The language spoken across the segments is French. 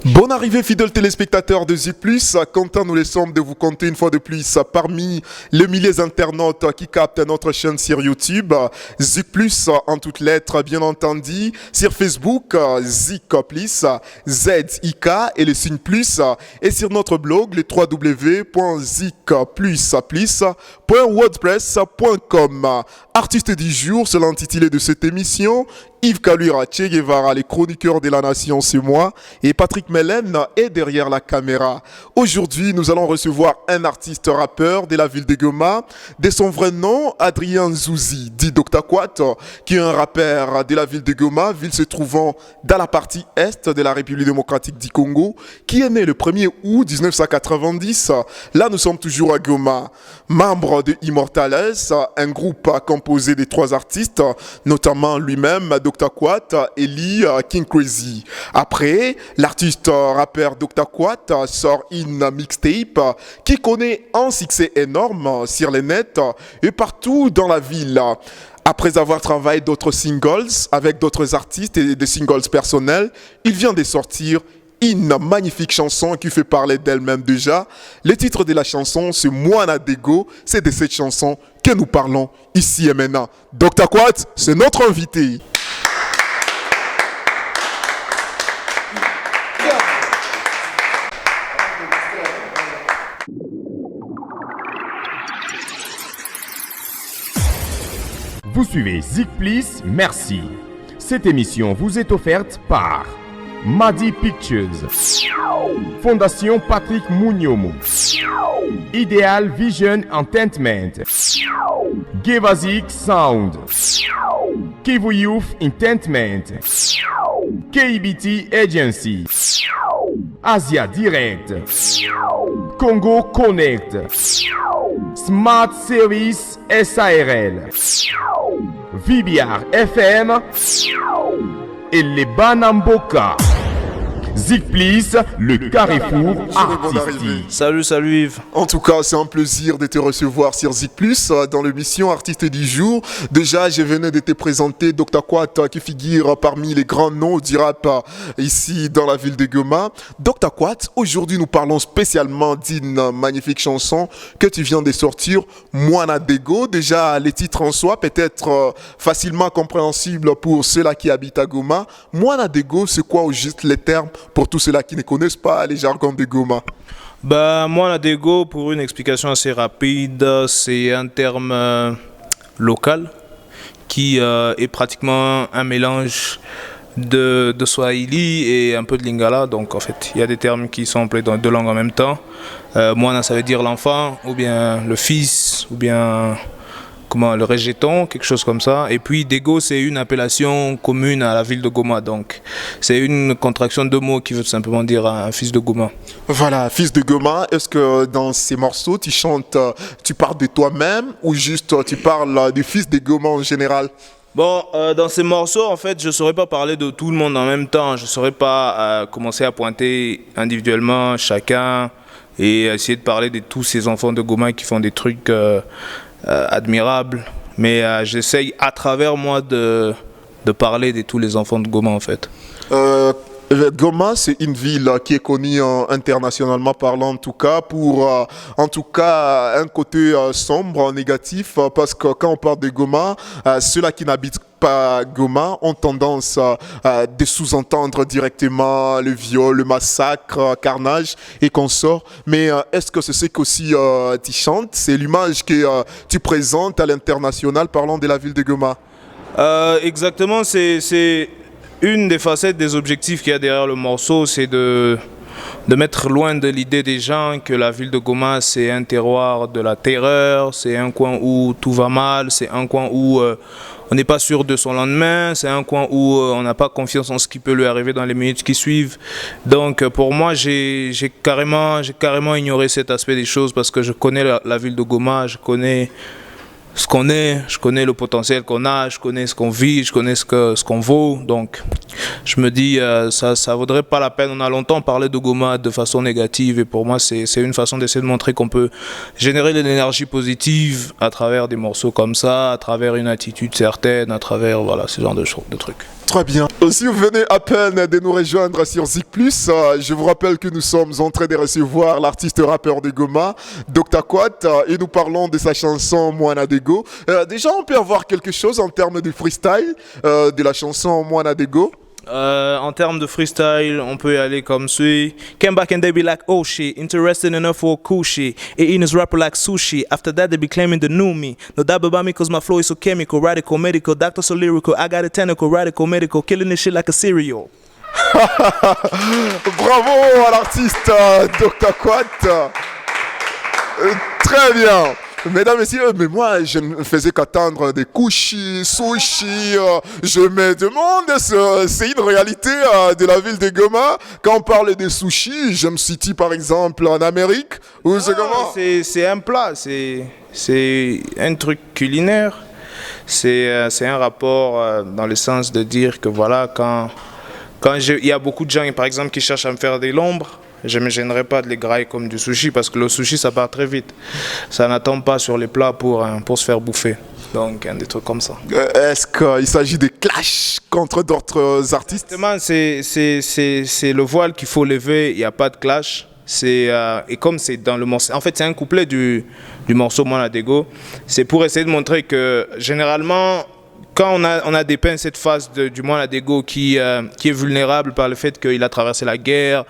Bonne arrivée fidèles téléspectateurs de Zik Plus, content nous les sommes de vous compter une fois de plus parmi les milliers d'internautes qui captent notre chaîne sur YouTube, Zik Plus en toutes lettres bien entendu, sur Facebook, Zik Plus, ZIK et le signe plus, et sur notre blog le www.zikplus.wordpress.com. Artiste du jour, c'est l'intitulé de cette émission. Yves Kalura, Che Guevara, les chroniqueurs de la nation, c'est moi. Et Patrick Mellen est derrière la caméra. Aujourd'hui, nous allons recevoir un artiste rappeur de la ville de Goma. De son vrai nom, Adrien Zouzi, dit Dr. Quat, qui est un rappeur de la ville de Goma, ville se trouvant dans la partie est de la République démocratique du Congo, qui est né le 1er août 1990. Là, nous sommes toujours à Goma. Membre de Immortales, un groupe composé de 3 artistes, notamment lui-même, Dr. Quat, Eli, King Crazy. Après, l'artiste rappeur Dr. Quat sort une mixtape qui connaît un succès énorme sur les nets et partout dans la ville. Après avoir travaillé d'autres singles avec d'autres artistes et des singles personnels, il vient de sortir une magnifique chanson qui fait parler d'elle-même déjà. Le titre de la chanson, c'est Moana Dego. C'est de cette chanson que nous parlons ici et maintenant. Dr. Quat, c'est notre invité. Vous suivez Zik Plus, merci. Cette émission vous est offerte par Madi Pictures, Fondation Patrick Mouniomo, Ideal Vision Entertainment, Gevazik Sound, Kivu Youth Entertainment, KBT Agency, Asia Direct, Congo Connect, Smart Service SARL, VBR FM et les Banamboka. Zik Plus, le carrefour artistique. Salut Yves. En tout cas, c'est un plaisir de te recevoir sur Zik Plus dans l'émission Artiste du jour. Déjà, je venais de te présenter Dr. Quat qui figure parmi les grands noms du rap ici dans la ville de Goma. Dr. Quat, aujourd'hui nous parlons spécialement d'une magnifique chanson que tu viens de sortir, Moana Dego. Déjà, les titres en soi peut-être facilement compréhensibles pour ceux-là qui habitent à Goma. Moana Dego, c'est quoi au juste les termes pour tous ceux-là qui ne connaissent pas les jargons de Goma? Moana Dego, pour une explication assez rapide, c'est un terme local qui est pratiquement un mélange de Swahili et un peu de Lingala. Donc en fait, il y a des termes qui sont employés dans 2 langues en même temps. Moana, ça veut dire l'enfant, ou bien le fils, ou bien le rejeton, quelque chose comme ça. Et puis Dego, c'est une appellation commune à la ville de Goma. Donc c'est une contraction de 2 mots qui veut tout simplement dire un fils de Goma. Voilà, fils de Goma. Est-ce que dans ces morceaux, tu chantes, tu parles de toi-même ou juste tu parles du fils de Goma en général? Dans ces morceaux, en fait, je ne saurais pas parler de tout le monde en même temps. Je ne saurais pas commencer à pointer individuellement chacun et essayer de parler de tous ces enfants de Goma qui font des trucs admirables. Mais j'essaye à travers moi de parler de tous les enfants de Goma, en fait. Goma, c'est une ville qui est connue internationalement parlant, en tout cas, pour en tout cas un côté sombre, négatif, parce que quand on parle de Goma, ceux-là qui n'habitent pas Goma ont tendance de sous-entendre directement le viol, le massacre, carnage et consorts. Mais est-ce que c'est ce qu'aussi tu chantes? C'est l'image que tu présentes à l'international parlant de la ville de Goma? Exactement, c'est une des facettes des objectifs qu'il y a derrière le morceau, c'est de mettre loin de l'idée des gens que la ville de Goma, c'est un terroir de la terreur, c'est un coin où tout va mal, c'est un coin où on n'est pas sûr de son lendemain, c'est un coin où on n'a pas confiance en ce qui peut lui arriver dans les minutes qui suivent. Donc pour moi, j'ai carrément ignoré cet aspect des choses parce que je connais la ville de Goma, je connais ce qu'on est, je connais le potentiel qu'on a, je connais ce qu'on vit, je connais ce qu'on vaut. Donc je me dis ça vaudrait pas la peine. On a longtemps parlé de Goma de façon négative et pour moi c'est une façon d'essayer de montrer qu'on peut générer de l'énergie positive à travers des morceaux comme ça, à travers une attitude certaine, à travers ce genre de trucs. Très bien. Si vous venez à peine de nous rejoindre sur Zik Plus, je vous rappelle que nous sommes en train de recevoir l'artiste rappeur de Goma, Dr. Quat, et nous parlons de sa chanson Moana Dego. Déjà, on peut avoir quelque chose en termes de freestyle de la chanson Moana Dego. En termes de freestyle, on peut y aller comme suit. Came back and they be like, oh shit, interested enough for cool shit. Eating this rapper like sushi. After that, they be claiming the new me. No doubt about me, cause my flow is so chemical, radical, medical, doctor so lyrical. I got a technical, radical, medical, killing this shit like a cereal. Bravo à l'artiste Dr. Quat. Très bien. Mesdames, messieurs, mais moi, je ne faisais qu'attendre des kushi, sushi. Je me demande, c'est une réalité de la ville de Goma. Quand on parle de sushi, je me situe par exemple en Amérique. Ou c'est comment? C'est un plat, c'est un truc culinaire. C'est un rapport dans le sens de dire que voilà, il y a beaucoup de gens, par exemple, qui cherchent à me faire de l'ombre, je ne me gênerai pas de les grailler comme du sushi parce que le sushi, ça part très vite. Ça n'attend pas sur les plats pour se faire bouffer. Donc, des trucs comme ça. Est-ce qu'il s'agit de clash contre d'autres artistes? Exactement, c'est le voile qu'il faut lever, il n'y a pas de clash. Et comme c'est dans le morceau, en fait, c'est un couplet du morceau Moana Dego. C'est pour essayer de montrer que généralement, quand on a dépeint cette phase du Moana Dego qui est vulnérable par le fait qu'il a traversé la guerre,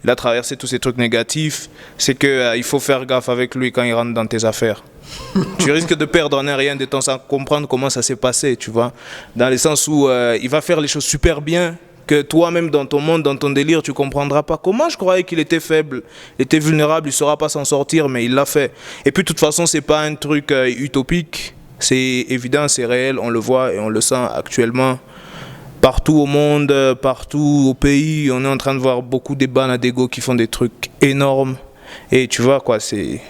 il a traversé tous ces trucs négatifs, c'est qu'il faut faire gaffe avec lui quand il rentre dans tes affaires. Tu risques de perdre en un rien de temps sans comprendre comment ça s'est passé, tu vois. Dans le sens où il va faire les choses super bien, que toi-même dans ton monde, dans ton délire, tu comprendras pas. Comment je croyais qu'il était faible, il était vulnérable, il ne saura pas s'en sortir, mais il l'a fait. Et puis de toute façon, c'est pas un truc utopique, c'est évident, c'est réel, on le voit et on le sent actuellement. Partout au monde, partout au pays, on est en train de voir beaucoup de Moana Dego qui font des trucs énormes. Et tu vois quoi,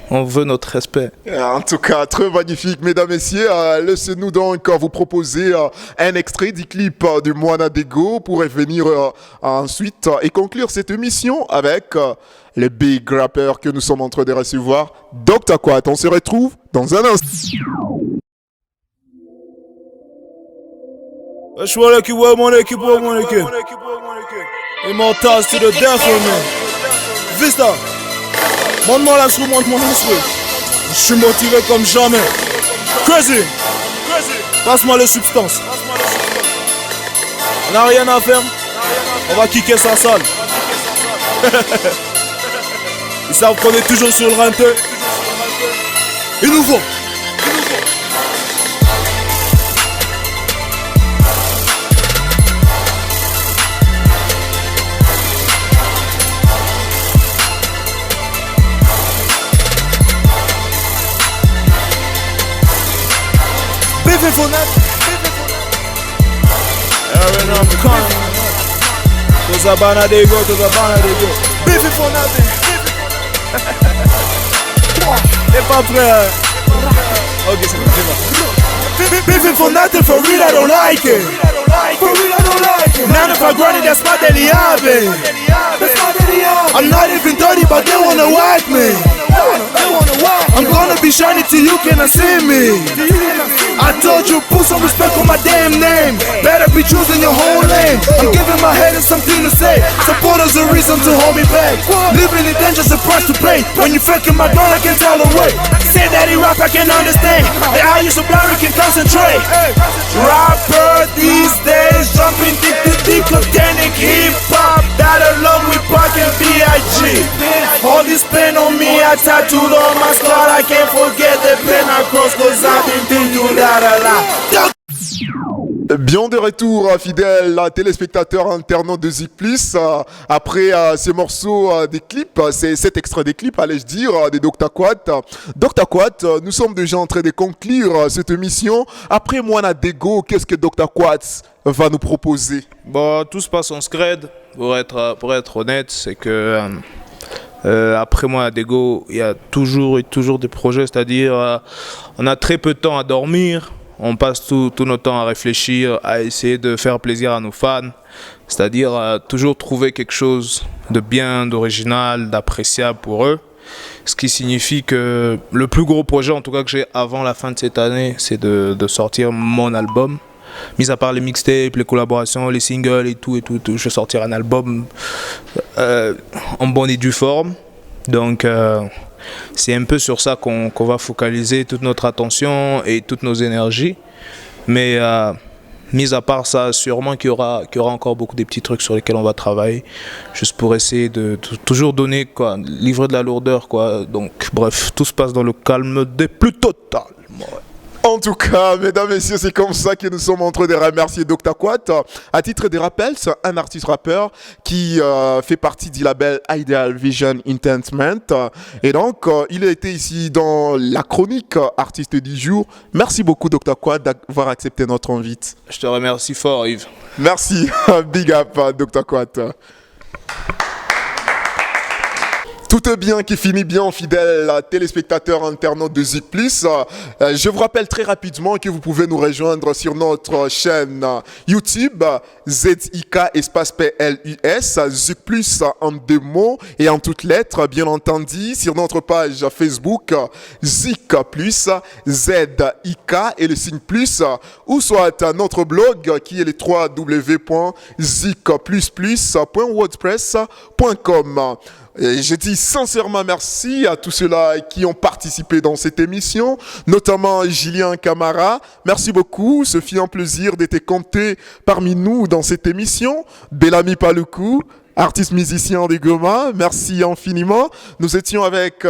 on veut notre respect. En tout cas, très magnifique, mesdames, messieurs. Laissez-nous donc vous proposer un extrait du clip du Moana Dego pour revenir ensuite et conclure cette émission avec le big rapper que nous sommes en train de recevoir, Dr. Quat. On se retrouve dans un instant. That's what I keep with mon équipe. Immortals to the death of me. Vista, montre-moi l'instrument, je suis motivé comme jamais. Crazy, passe-moi les substances. On n'a rien à faire, on va kicker sa salle. Ils savent qu'on est toujours sur le rinté. Et nouveau. Biffy for that. Every now I'm coming. To Zabana they go. Biffy for nothing. T'es pas prêt? Ok, c'est bon. Biffy for nothing, for real I don't like it. For real I don't like it. 9 to 5 grinding, that's my daily hobby. I'm not even 30, but they wanna whack me. I'm gonna be shiny till you cannot see me. I told you, put some respect on my damn name. Better be choosing your whole lane. I'm giving my haters something to say. Supporters a reason to hold me back. Living in danger's a price to pay. When you fucking my gun, I can tell away. Say that he rap, I can understand. The eye you so blind, we can concentrate. Rapper these days, jumping dick to dick, organic hip hop. That along with Pac and B.I.G. All this pain on me, I tattooed on my skull. I can't forget the pain I crossed, cause I've been thinking that a lot. Bien de retour, fidèles téléspectateurs internautes de Zik Plus. Après ces morceaux des clips, c'est cet extrait des clips, allais-je dire, de Dr. Quat. Dr. Quat, nous sommes déjà en train de conclure cette émission. Après Moana Dego, qu'est-ce que Dr. Quat va nous proposer? Bon, tout se passe en scred, pour être honnête, c'est que après Moana Dego, il y a toujours des projets, c'est-à-dire on a très peu de temps à dormir. On passe tout notre temps à réfléchir, à essayer de faire plaisir à nos fans, c'est-à-dire toujours trouver quelque chose de bien, d'original, d'appréciable pour eux. Ce qui signifie que le plus gros projet, en tout cas que j'ai avant la fin de cette année, c'est de sortir mon album. mis à part les mixtapes, les collaborations, les singles et tout, je vais sortir un album en bonne et due forme. Donc c'est un peu sur ça qu'on va focaliser toute notre attention et toutes nos énergies. Mais mis à part ça, sûrement qu'il y aura encore beaucoup de petits trucs sur lesquels on va travailler, juste pour essayer de toujours donner, quoi, livrer de la lourdeur, quoi. Donc bref, tout se passe dans le calme des plus total. Ouais. En tout cas, mesdames, messieurs, c'est comme ça que nous sommes en train de remercier Dr. Quat. À titre de rappel, c'est un artiste-rappeur qui fait partie du label Ideal Vision Entertainment. Et donc, il a été ici dans la chronique artiste du jour. Merci beaucoup, Dr. Quat, d'avoir accepté notre invite. Je te remercie fort, Yves. Merci. Big up, Dr. Quat. Tout est bien qui finit bien, fidèles téléspectateurs internautes de Zik Plus. Je vous rappelle très rapidement que vous pouvez nous rejoindre sur notre chaîne YouTube, ZIK espace PLUS, Zik Plus en 2 mots et en toutes lettres, bien entendu, sur notre page Facebook, Zik Plus, ZIK et le signe plus, ou soit notre blog qui est le www.zikplusplus.wordpress.com. Et je dis sincèrement merci à tous ceux-là qui ont participé dans cette émission, notamment Julien Camara. Merci beaucoup, ce fut un plaisir d'être compté parmi nous dans cette émission. Bellamy Paluku, artiste musicien de Goma, merci infiniment. Nous étions avec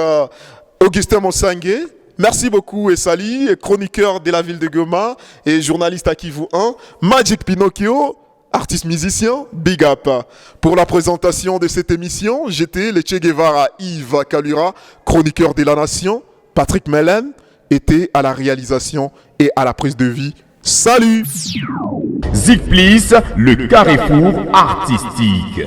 Augustin Monsangue. Merci beaucoup Essali, chroniqueur de la ville de Goma et journaliste à Kivu 1. Magic Pinocchio, artiste musicien, big up. Pour la présentation de cette émission, j'étais le Che Guevara Yves Kalura, chroniqueur de la Nation. Patrick Mellen était à la réalisation et à la prise de vie. Salut! Zik Plus, le carrefour artistique.